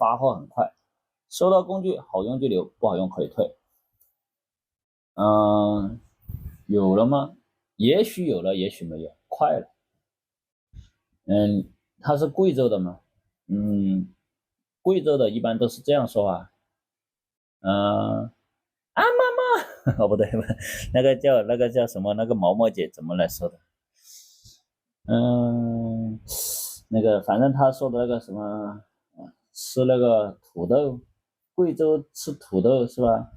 发货很快，收到工具好用就留，不好用可以退。有了吗？也许有了，也许没有，快了。它是贵州的吗？贵州的一般都是这样说话。妈妈，哦不对，那个叫什么？那个毛毛姐怎么来说的？那个反正他说的那个什么，吃那个土豆，贵州吃土豆是吧？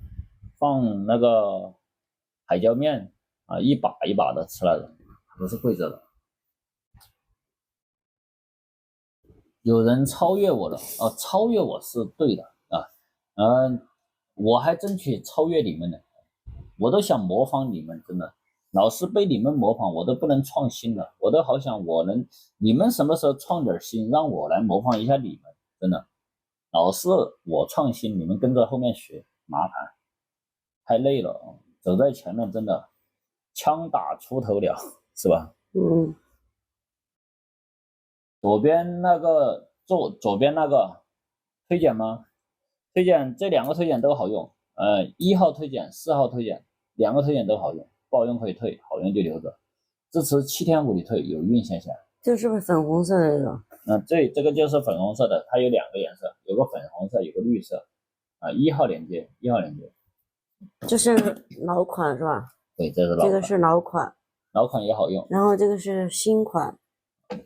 放那个海椒面啊，一把一把的吃那种，不是贵州的。有人超越我了超越我是对的啊，我还争取超越你们呢，我都想模仿你们，真的，老是被你们模仿，我都不能创新了，我都好想你们什么时候创点新，让我来模仿一下你们，真的，老是我创新，你们跟着后面学，麻烦，太累了，走在前面真的枪打出头鸟，是吧？左边那个左边那个推荐吗？推荐这两个推荐都好用，1号推荐4号推荐两个推荐都好用，不好用可以退，好用就留着，支持7天无理退，有孕现象。这是不是粉红色的那种？这个就是粉红色的，它有2个颜色，有个粉红色，有个绿色1号链接，这是老款是吧？对，这是老款，这个是老款，老款也好用，然后这个是新款，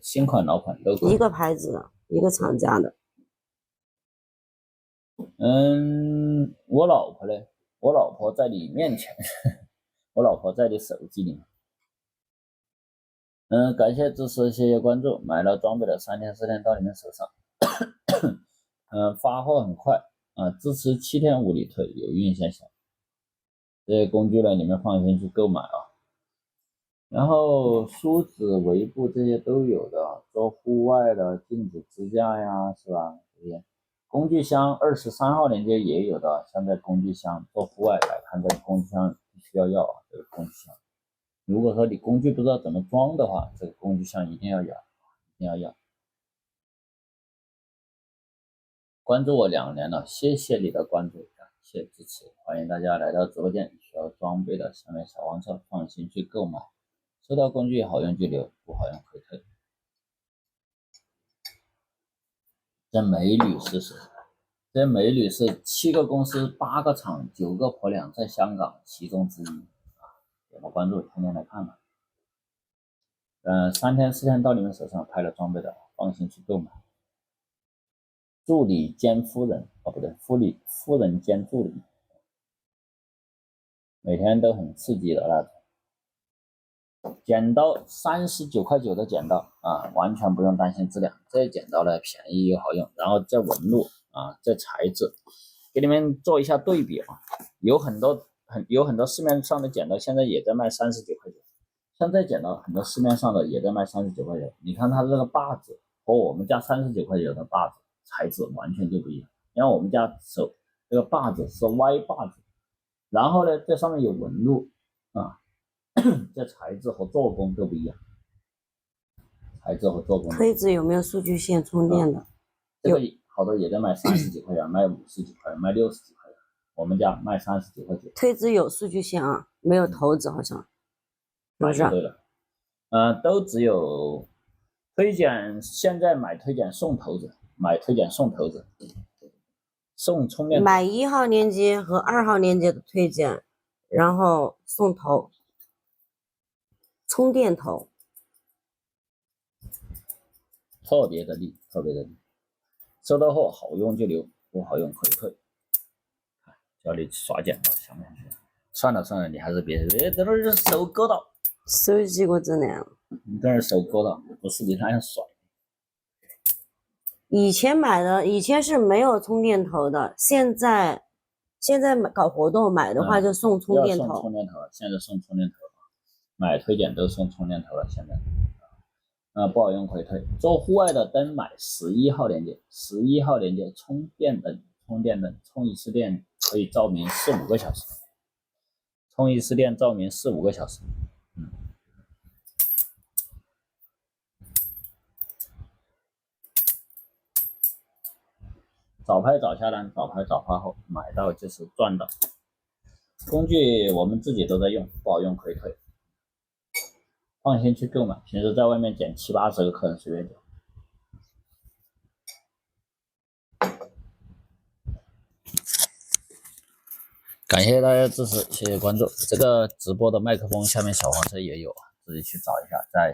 新款老款都可以，一个牌子的，一个厂家的。我老婆呢？我老婆在你面前，我老婆在你手机里面。感谢支持，谢谢关注。买了装备的3天4天到你们手上。发货很快支持7天无理退，有孕现象。这些工具呢，你们放心去购买啊。然后梳子、围布这些都有的，做户外的镜子支架呀，是吧？这些工具箱23号链接也有的，像这工具箱做户外来看，这个工具箱必须要啊，这个工具箱。如果说你工具不知道怎么装的话，这个工具箱一定要有，一定要有。关注我2年了，谢谢你的关注，感谢支持，欢迎大家来到直播间，需要装备的下面小黄车放心去购买，收到工具好用就留，不好用可以退。这美女是谁？这美女是7个公司8个厂9个婆娘在香港其中之一点个关注，天天来看吧。3天4天到你们手上，拍了装备的放心去购买。助理兼夫人不对，夫人兼助理，每天都很刺激的那种。剪刀39.9块的剪刀完全不用担心质量。这剪刀呢便宜又好用，然后这纹路这材质，给你们做一下对比有很多市面上的剪刀现在也在卖39.9块，像这剪刀很多市面上的也在卖39.9块，你看它这个把子和我们家39.9块的把子材质完全就不一样。因为我们家这个把子是歪把子，然后呢这上面有纹路这材质和做工都不一样，推子有没有数据线充电的？这个好多也在卖30几块钱，卖50几块钱，卖60几块钱，我们家卖39块钱。推子有数据线没有头子好像。是对了，都只有推荐，现在买推荐送头子，送充电头。买1号链接和2号链接的推荐，然后送头，充电头，特别的利，收到后好用就留，不好用可以退。教你耍剪刀，想不想去？算了，你还是别在那儿手勾到，收集过质量。你在那儿手勾到，不是你那样甩。以前是没有充电头的，现在搞活动买的话就送充电头。要送充电头了，现在送充电头了，买推荐都送充电头了，现在。不好用可以退。做户外的灯买11号链接，11号链接充电灯，充一次电可以照明4、5个小时，充一次电照明4、5个小时。早拍早下单，早拍早发货，买到就是赚到。工具我们自己都在用，不好用可以退，放心去购买。平时在外面捡70、80个客人随便捡。感谢大家支持，谢谢关注。这个直播的麦克风下面小黄车也有，自己去找一下，在